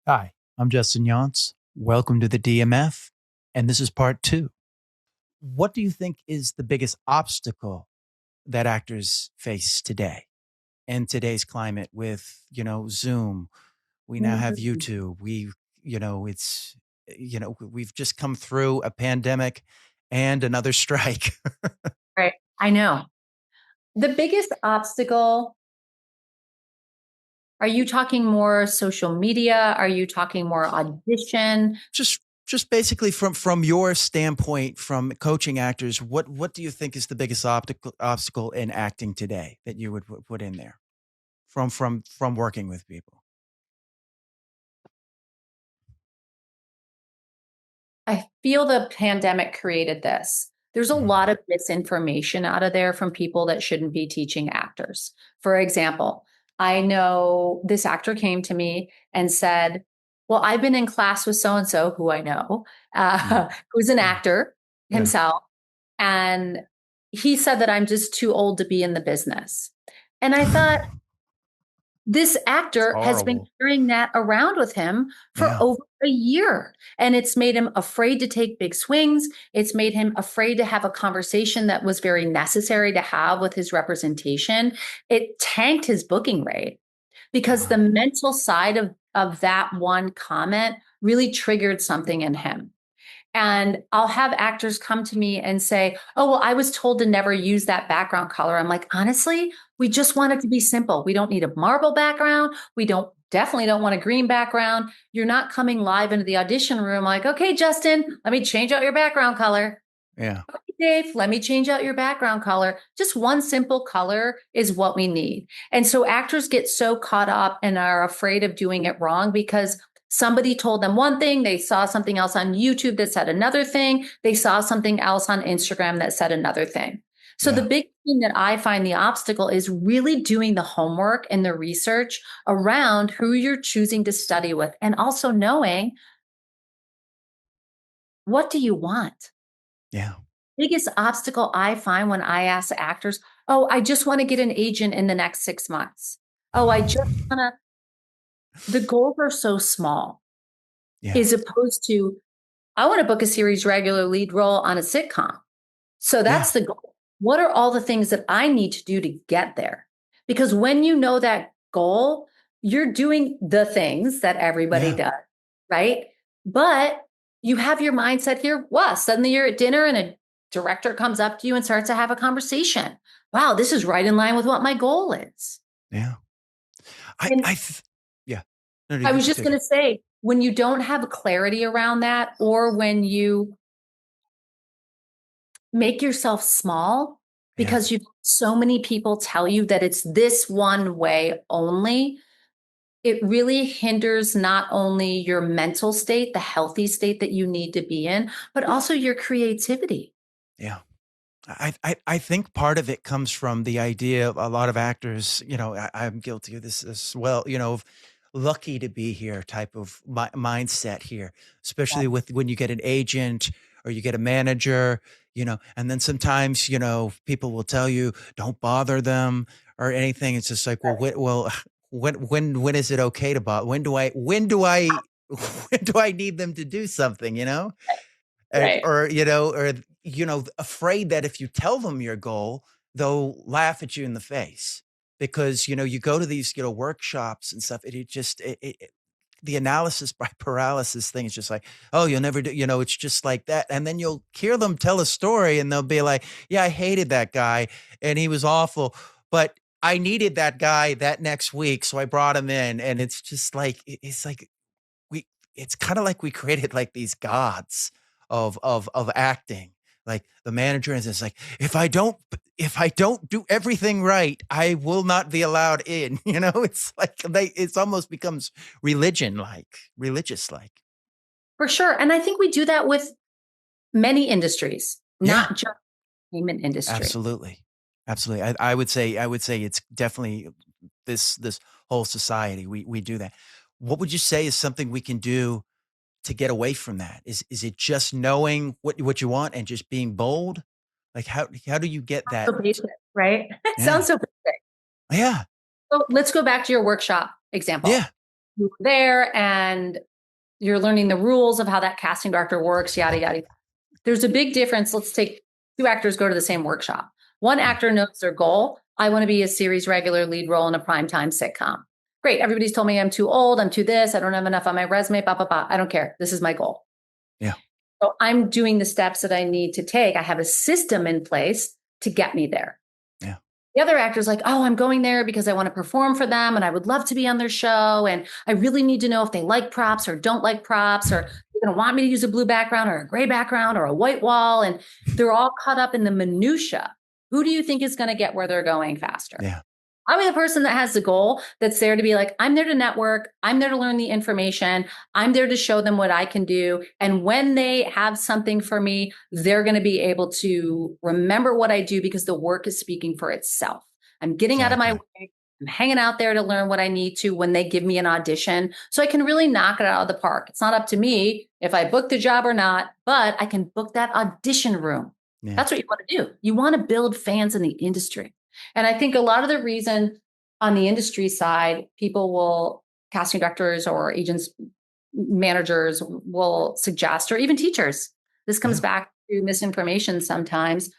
Hi, I'm Justin Younts. Welcome to the DMF, and this is part two. What do you think is the biggest obstacle that actors face today in today's climate with, Zoom? We now have Mhm. YouTube. It's, we've just come through a pandemic and another strike. Right. I know. The biggest obstacle, are you talking more social media? Are you talking more audition? just basically from your standpoint, from coaching actors, what do you think is the biggest obstacle in acting today that you would put in there from working with people? I feel the pandemic created this. There's a Mhm. lot of misinformation out of there from people that shouldn't be teaching actors. For example, I know this actor came to me and said, well, I've been in class with so and so, who I know, Mm. who's an Yeah. actor Yeah. himself. And he said that I'm just too old to be in the business. And I thought, this It's actor has been horrible. carrying that around with him for Yeah. over a year. And it's made him afraid to take big swings. It's made him afraid to have a conversation that was very necessary to have with his representation. It tanked his booking rate because the Wow. mental side of that one comment really triggered something in him. And I'll have actors come to me and say, oh, well, I was told to never use that background color. I'm like, honestly, we just want it to be simple. We don't need a marble background. We don't definitely don't want a green background. You're not coming live into the audition room like, okay, Justin, let me change out your background color. Yeah. Okay, Dave, let me change out your background color. Just one simple color is what we need. And so actors get so caught up and are afraid of doing it wrong because somebody told them one thing, they saw something else on YouTube that said another thing, they saw something else on Instagram that said another thing. So the Yeah. big thing that I find the obstacle is really doing the homework and the research around who you're choosing to study with and also knowing, what do you want? Yeah. Biggest obstacle I find when I ask actors, oh, I just want to get an agent in the next 6 months. Oh, I just want to, the goals are so small Yeah. as opposed to, I want to book a series regular lead role on a sitcom. So Yeah. that's the goal. What are all the things that I need to do to get there? Because when you know that goal, you're doing the things that everybody Yeah. does, right? But you have your mindset here. Wow, suddenly you're at dinner and a director comes up to you and starts to have a conversation. Wow, this is right in line with what my goal is. Yeah. And Yeah. No, no, I you was can just take going it. to say, when you don't have clarity around that, or when you make yourself small Yeah. because you so many people tell you that it's this one way only, it really hinders not only your mental state, the healthy state that you need to be in, but also your creativity. Yeah. I think part of it comes from the idea of a lot of actors, I'm guilty of this as well, of lucky to be here type of mindset here, especially with when you get an agent or you get a manager, and then sometimes, people will tell you, don't bother them or anything. It's just like, when is it okay to bother? When do I need them to do something, Right. afraid that if you tell them your goal, they'll laugh at you in the face because you go to these workshops and stuff. The analysis by paralysis thing is just like, oh, you'll never do. It's just like that, and then you'll hear them tell a story, and they'll be like, yeah, I hated that guy, and he was awful, but I needed that guy that next week, so I brought him in, and it's just like it's like we it's kind of like we created like these gods of acting. Like the manager is just like, if I don't do everything right, I will not be allowed in. It's like it's almost becomes religious like. For sure. And I think we do that with many industries, Yeah, not just the entertainment industry. absolutely. Absolutely. I would say it's definitely this whole society. We do that. What would you say is something we can do to get away from that? Is it just knowing what you want and just being bold? Like how do you get that? So basic, right? It Yeah. sounds so basic. Yeah. So let's go back to your workshop example. Yeah. you were there and you're learning the rules of how that casting director works, yada, yada. There's a big difference. Let's take two actors go to the same workshop. One Mm. actor knows their goal. I want to be a series regular lead role in a primetime sitcom. Great. Everybody's told me I'm too old. I'm too this. I don't have enough on my resume. Blah, blah, blah. I don't care. This is my goal. Yeah. So I'm doing the steps that I need to take. I have a system in place to get me there. Yeah. The other actor's like, oh, I'm going there because I want to perform for them and I would love to be on their show. And I really need to know if they like props or don't like props, or they're going to want me to use a blue background or a gray background or a white wall. And they're all caught up in the minutia. Who do you think is going to get where they're going faster? Yeah. I'm the person that has the goal, that's there to be like, I'm there to network. I'm there to learn the information. I'm there to show them what I can do. And when they have something for me, they're going to be able to remember what I do because the work is speaking for itself. I'm getting out of my Exactly. way. I'm hanging out there to learn what I need to when they give me an audition. So I can really knock it out of the park. It's not up to me if I book the job or not, but I can book that audition room. Yeah. That's what you want to do. You want to build fans in the industry. And I think a lot of the reason on the industry side, people will, casting directors or agents, managers will suggest, or even teachers, this comes Yeah. back to misinformation sometimes.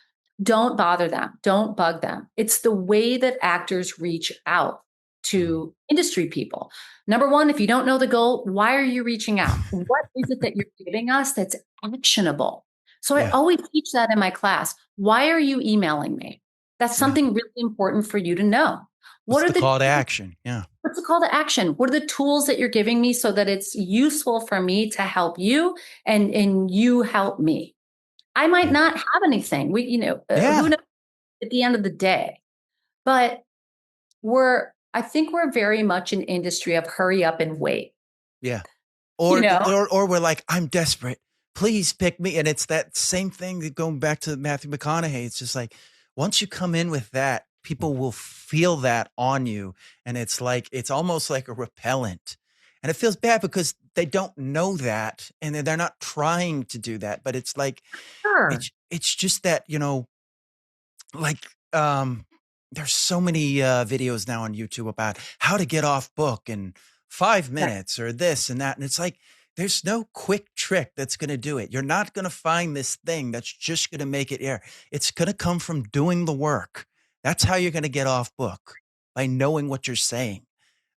Don't bother them. Don't bug them. It's the way that actors reach out Mm. to industry people. Number one, if you don't know the goal, why are you reaching out? What is it that you're giving us that's actionable? So I Yeah. always teach that in my class. Why are you emailing me? That's Yeah. something really important for you to know. What What's are the the call to action? Yeah. what's the call to action? What are the tools that you're giving me so that it's useful for me to help you and you help me? I might Yeah. not have anything. Who Yeah. knows at the end of the day? But I think we're very much an industry of hurry up and wait. Yeah. You Or know, or we're like, I'm desperate. Please pick me. And it's that same thing that going back to Matthew McConaughey. It's just like once you come in with that, people will feel that on you. And it's like it's almost like a repellent. And it feels bad because they don't know that and they're not trying to do that. But it's like sure. it's just that, like there's so many videos now on YouTube about how to get off book in 5 minutes or this and that. And it's like, there's no quick trick that's going to do it. You're not going to find this thing that's just going to make it air. It's going to come from doing the work. That's how you're going to get off book, by knowing what you're saying.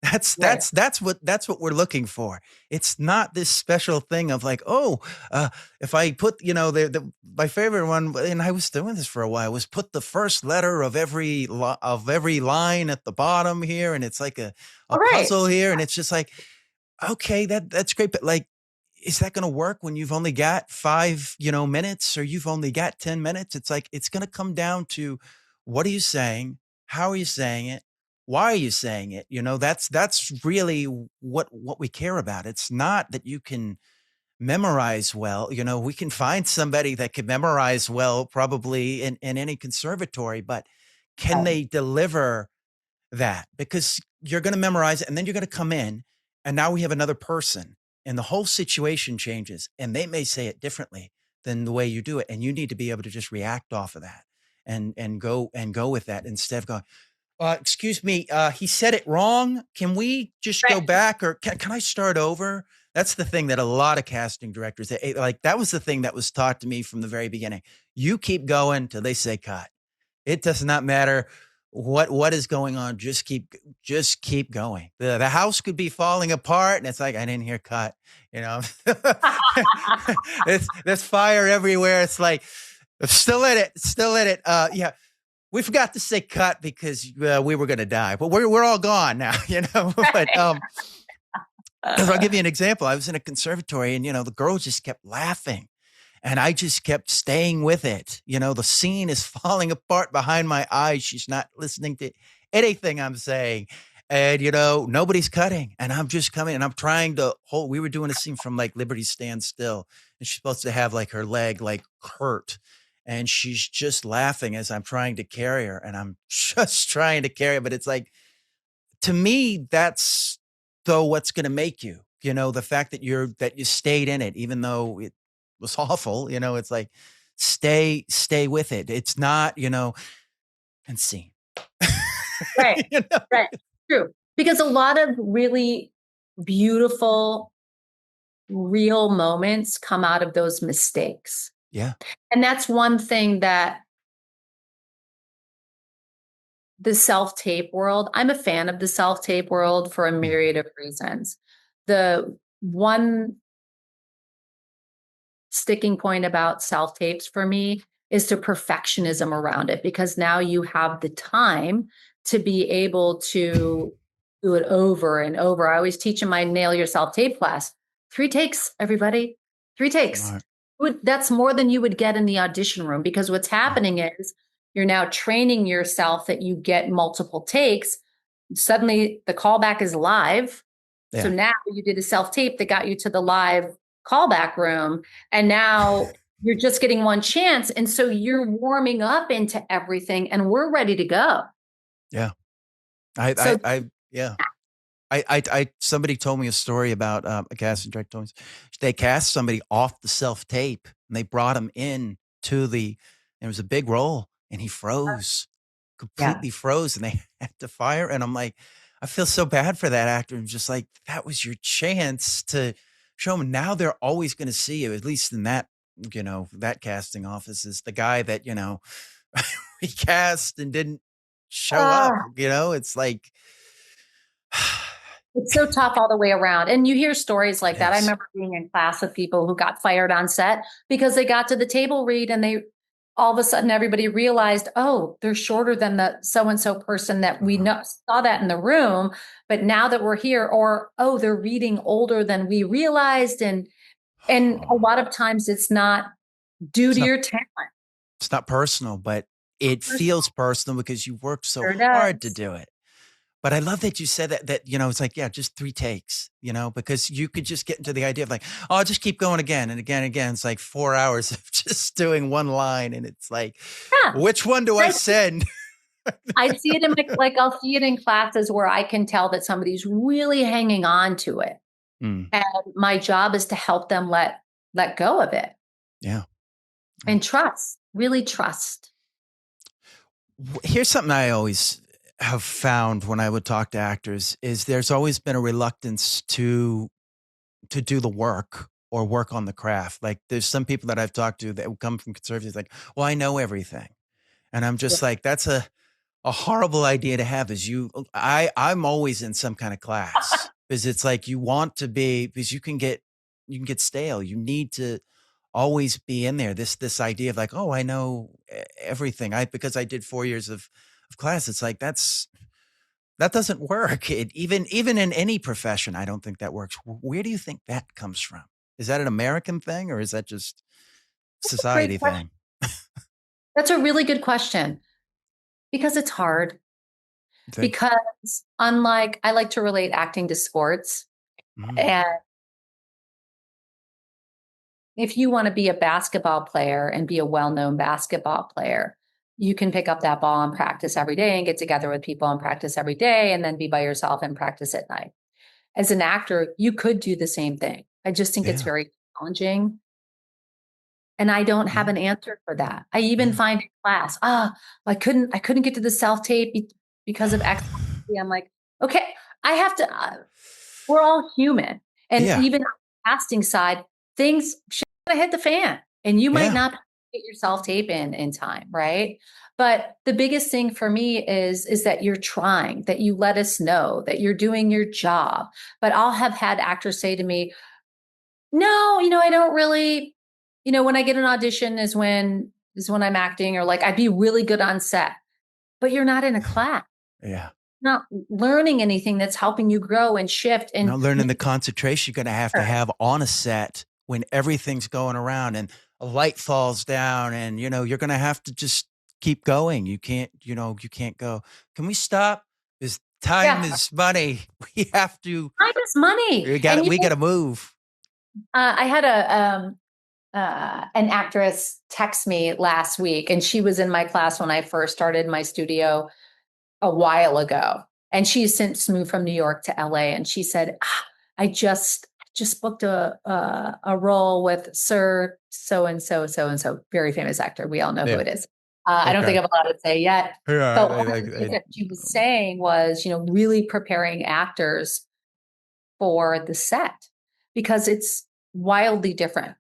That's Right. that's that's what we're looking for. It's not this special thing of like, oh, if I put, my favorite one, and I was doing this for a while, was put the first letter of every line at the bottom here, and it's like a All right. puzzle here, and it's just like, okay, that's great, but like, is that going to work when you've only got 5 minutes, or you've only got 10 minutes? It's like it's going to come down to what are you saying, how are you saying it, why are you saying it? That's really what we care about. It's not that you can memorize well. We can find somebody that can memorize well, probably in any conservatory, but can Right. they deliver that? Because you're going to memorize it and then you're going to come in and now we have another person and the whole situation changes and they may say it differently than the way you do it. And you need to be able to just react off of that and go with that instead of going, excuse me, he said it wrong. Can we just go Right. back or can I start over? That's the thing that a lot of casting directors, like that was the thing that was taught to me from the very beginning. You keep going till they say cut. It does not matter what is going on. Just keep going. The house could be falling apart, and it's like I didn't hear cut. You know, there's fire everywhere. It's like still in it, still in it. Yeah, we forgot to say cut because we were going to die, but we're all gone now. But I'll give you an example. I was in a conservatory, and the girls just kept laughing. And I just kept staying with it. The scene is falling apart behind my eyes. She's not listening to anything I'm saying. And, nobody's cutting. And I'm just coming and I'm trying to hold. We were doing a scene from like Liberty Stand Still. And she's supposed to have like her leg like hurt. And she's just laughing as I'm trying to carry her. And I'm just trying to carry her. But it's like, to me, that's though what's going to make you, the fact that you stayed in it, even though it was awful, it's like, stay with it. It's not, and see, Right. you know? Right. True. Because a lot of really beautiful, real moments come out of those mistakes. Yeah. And that's one thing that the self-tape world, I'm a fan of the self-tape world for a Mhm. myriad of reasons. The one sticking point about self tapes for me is the perfectionism around it, because now you have the time to be able to do it over and over. I always teach in my nail your self tape class, 3 takes, everybody, 3 takes. Smart. That's more than you would get in the audition room, because what's Yeah. happening is you're now training yourself that you get multiple takes. Suddenly the callback is live. So Yeah. now you did a self tape that got you to the live callback room. And now you're just getting one chance. And so you're warming up into everything and we're ready to go. Yeah. So Yeah. Somebody told me a story about a casting director. Told me they cast somebody off the self tape and they brought him in to the, and it was a big role and he froze, yeah. completely froze and they had to fire. And I'm like, I feel so bad for that actor. And just like, that was your chance to show them. Now they're always going to see you, at least in that, that casting office is the guy that, recast and didn't show up, Ah, it's like, it's so tough all the way around. And you hear stories it like that. I is. remember being in class with people who got fired on set because they got to the table read and they all of a sudden everybody realized, oh, they're shorter than the so and so person that we Uh-huh. know, saw that in the room. But now that we're here, or oh, they're reading older than we realized. And a lot of times it's not due It's to not your talent. it's not personal, but it feels personal because you worked so Sure hard to does. do it. But I love that you said that it's like, yeah, just 3 takes, because you could just get into the idea of like, "Oh, I'll just keep going again and again and again." It's like 4 hours of just doing one line, and it's like, Yeah. "Which one do I I, send?" I see it in like I'll see it in classes where I can tell that somebody's really hanging on to it. Mm, And my job is to help them let go of it yeah, yeah. and trust, really trust. Here's something I always have found when I would talk to actors is there's always been a reluctance to do the work or work on the craft. Like there's some people that I've talked to that would come from conservatives like, well, I know everything. And I'm Yeah. just like, that's a horrible idea to have is I'm always in some kind of class because it's like you want to be because you can get stale. You need to always be in there. This idea of like, oh, I know everything. Because I did 4 years of class. It's like that doesn't work. Even in any profession, I don't think that works. Where do you think that comes from? Is that an American thing or is that just Great society question. thing? That's a really good question because it's hard. You think? Because unlike I like to relate acting to sports. Mm, And if you want to be a basketball player and be a well-known basketball player, you can pick up that ball and practice every day and get together with people and practice every day and then be by yourself and practice at night. As an actor, you could do the same thing. I just think it's yeah. very challenging. And I don't have Yeah. an answer for that. I even Yeah. find in class, I couldn't get to the self tape because of X. Y, Z. I'm like, okay, I have to. We're all human, and Yeah. even on the casting side, things should hit the fan, and you might Yeah. not get your self tape in time, right? But the biggest thing for me is that you're trying, that you let us know that you're doing your job. But I'll have had actors say to me, no, I don't really, when I get an audition is when I'm acting, or like I'd be really good on set, but you're not in a class, Yeah. not learning anything that's helping you grow and shift and Not learning the make concentration you're gonna have to better. have on a set when everything's going around and a light falls down and, you're gonna have to just keep going. You can't go, "Can we stop? This time Yeah, is money. We have to time is money. we And gotta we gotta move." I had an actress text me last week, and she was in my class when I first started my studio a while ago, and she's since moved from New York to LA. And she said, I just booked a role with Sir so and so, very famous actor. We all know who Yeah. it is. I don't Okay. think I'm allowed to say yet. Yeah, But one of the things that she was saying was, really preparing actors for the set because it's wildly different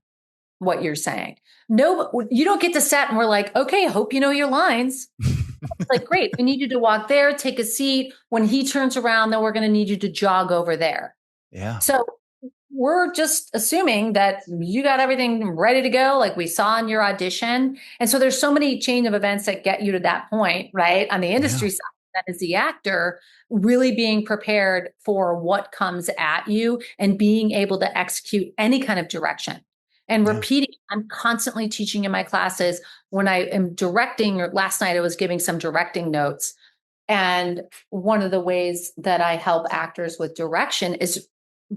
what you're saying. No, you don't get to set and we're like, okay, hope you know your lines. Like, great, we need you to walk there, take a seat. When he turns around, then we're going to need you to jog over there. Yeah. So we're just assuming that you got everything ready to go, like we saw in your audition. And so there's so many chain of events that get you to that point, right? On the Yeah. industry side, that is the actor really being prepared for what comes at you and being able to execute any kind of direction and Yeah. repeating. I'm constantly teaching in my classes when I am directing, or last night I was giving some directing notes. And one of the ways that I help actors with direction is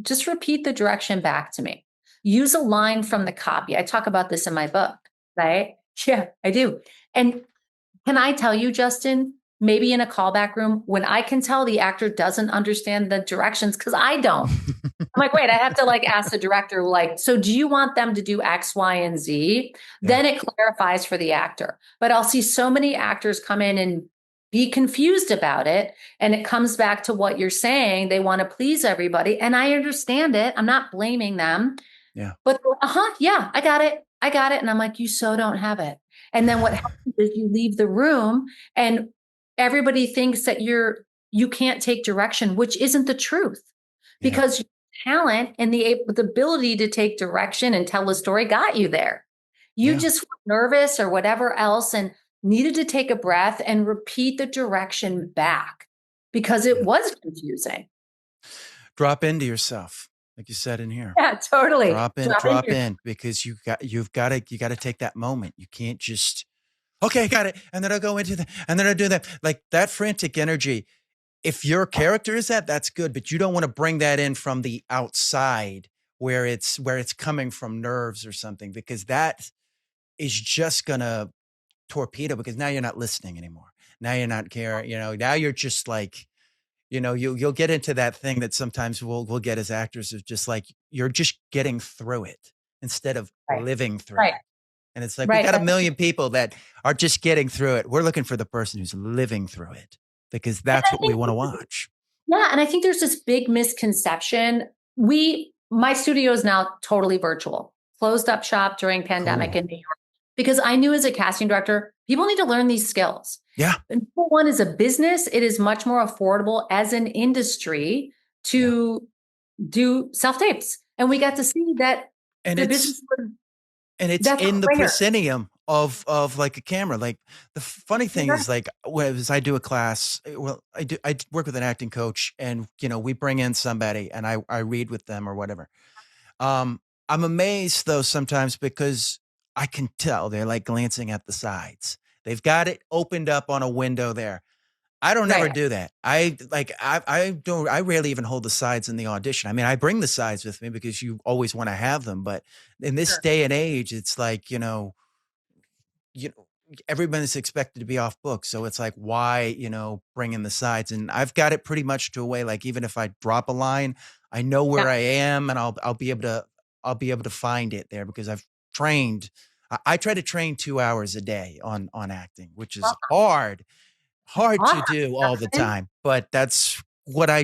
just repeat the direction back to me. Use a line from the copy. I talk about this in my book, right? Yeah, I do. And can I tell you, Justin, maybe in a callback room, when I can tell the actor doesn't understand the directions, because I don't. I'm like, wait, I have to like ask the director, like, so do you want them to do X, Y, and Z? Yeah. Then it clarifies for the actor. But I'll see so many actors come in and be confused about it. And it comes back to what you're saying. They want to please everybody. And I understand it. I'm not blaming them. Yeah. But yeah, I got it. I got it. And I'm like, you so don't have it. And then what happens is you leave the room and everybody thinks that you can't take direction, which isn't the truth. Yeah. Because talent and the ability to take direction and tell a story got you there. You Yeah. just were nervous or whatever else and needed to take a breath and repeat the direction back because it Yeah. was confusing. Drop into yourself, like you said in here. Yeah, totally. Drop in Drop your in because you got to take that moment. You can't just, okay, I got it. And then I'll go into the, and then I'll do that. Like that frantic energy. If your character is that, that's good, but you don't want to bring that in from the outside where it's coming from nerves or something, because that is just gonna torpedo, because now you're not listening anymore. Now you're not caring, now you're just like, you'll get into that thing that sometimes we'll get as actors of just like, you're just getting through it instead of right, living through right, it. And it's like, we right. got a million people that are just getting through it. We're looking for the person who's living through it because And that's I what we think want to watch. yeah, and I think there's this big misconception. My studio is now totally virtual, closed up shop during pandemic Cool. in New York, because I knew as a casting director, people need to learn these skills. Yeah. And number one, is a business, it is much more affordable as an industry Yeah. to do self tapes, and we got to see that And the business it's that's in the rare. proscenium of like a camera. Like the funny thing is, like, was I do a class, well, I work with an acting coach, and we bring in somebody and I read with them or whatever. I'm amazed though sometimes because I can tell they're like glancing at the sides. They've got it opened up on a window there. I don't ever Right, do that. I don't, I rarely even hold the sides in the audition. I mean, I bring the sides with me because you always want to have them, but in this sure, day and age, it's like, everybody's expected to be off book. So it's like, why, bring in the sides? And I've got it pretty much to a way, like, even if I drop a line, I know where yeah, I am, and I'll be able to find it there because I've trained. I try to train 2 hours a day on acting, which is well, hard to awesome, do all the Justin. time, but that's what I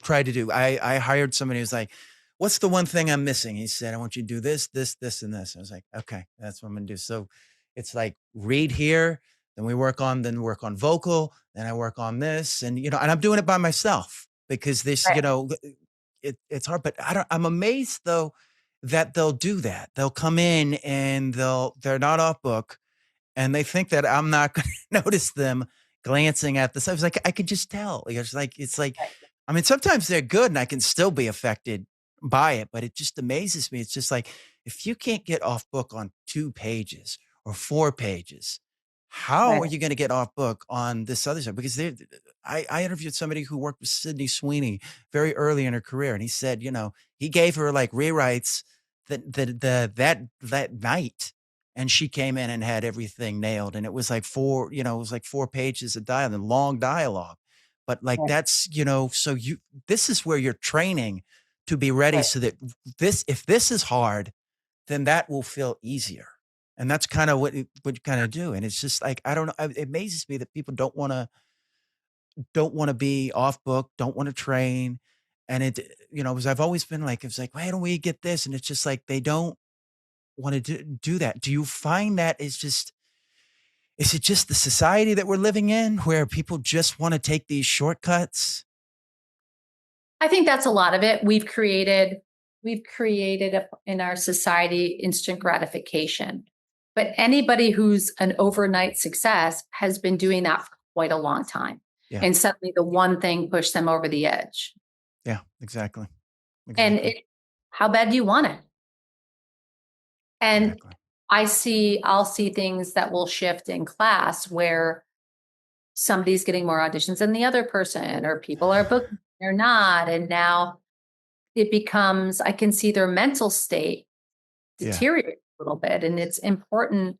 try to do. I hired somebody who's like, "What's the one thing I'm missing?" He said, "I want you to do this, this, this, and this." I was like, "Okay, that's what I'm gonna do." So it's like read here, then work on vocal, then I work on this, and and I'm doing it by myself because this, Right, it's hard. But I'm amazed though that they'll do that. They'll come in and they're not off book, and they think that I'm not going to notice them glancing at this. I was like, I could just tell. It's like, right, I mean, sometimes they're good and I can still be affected by it, but it just amazes me. It's just like, if you can't get off book on 2 pages or 4 pages, how are right, you going to get off book on this other side? Because I interviewed somebody who worked with Sydney Sweeney very early in her career, and he said, he gave her like rewrites that night, and she came in and had everything nailed, and it was like it was like 4 pages of dialogue and long dialogue. But like right, that's, so this is where you're training to be ready right. so that if this is hard, then that will feel easier. And that's kind of what you kind of do. And it's just like, I don't know. It amazes me that people don't want to be off book, don't want to train. And it, because I've always been like, it's like, why don't we get this? And it's just like, they don't want to do that. Do you find that is it just the society that we're living in where people just want to take these shortcuts? I think that's a lot of it. We've created in our society instant gratification. But anybody who's an overnight success has been doing that for quite a long time. Yeah. And suddenly the one thing pushed them over the edge. Yeah, exactly. And Exactly. how bad do you want it? And Exactly. I'll see things that will shift in class where somebody's getting more auditions than the other person, or people are booked, they're not. And now it becomes, I can see their mental state Yeah. deteriorate a little bit. And it's important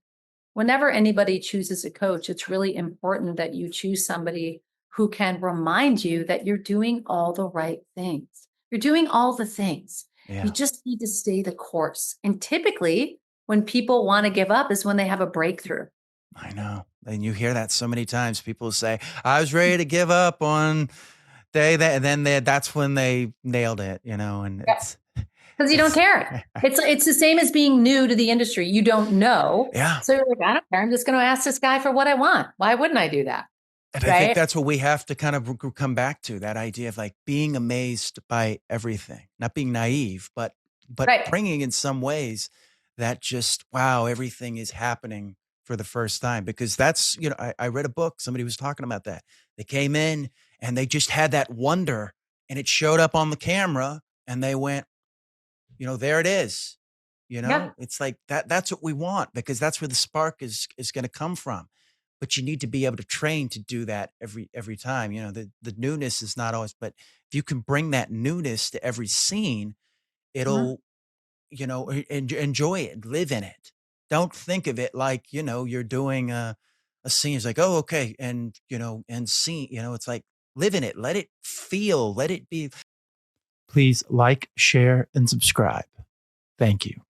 whenever anybody chooses a coach, it's really important that you choose somebody who can remind you that you're doing all the right things. You're doing all the things. You Yeah. just need to stay the course. And typically, when people want to give up is when they have a breakthrough. I know. And you hear that so many times. People say, I was ready to give up on day that, and then that's when they nailed it, and Because you don't it's, care. It's the same as being new to the industry. You don't know. yeah. So you're like, I don't care. I'm just going to ask this guy for what I want. Why wouldn't I do that? And I think Right. that's what we have to kind of come back to, that idea of like being amazed by everything, not being naive, but Right. bringing in some ways that just, wow, everything is happening for the first time. Because that's, I read a book, somebody was talking about that. They came in and they just had that wonder, and it showed up on the camera, and they went, there it is. Yeah. It's like that's what we want, because that's where the spark is going to come from. But you need to be able to train to do that every time. The newness is not always, but if you can bring that newness to every scene, Mhm. it'll, enjoy it, live in it. Don't think of it like, you're doing a scene. It's like, oh, okay. And scene, it's like, live in it, let it feel, let it be. Please like, share, and subscribe. Thank you.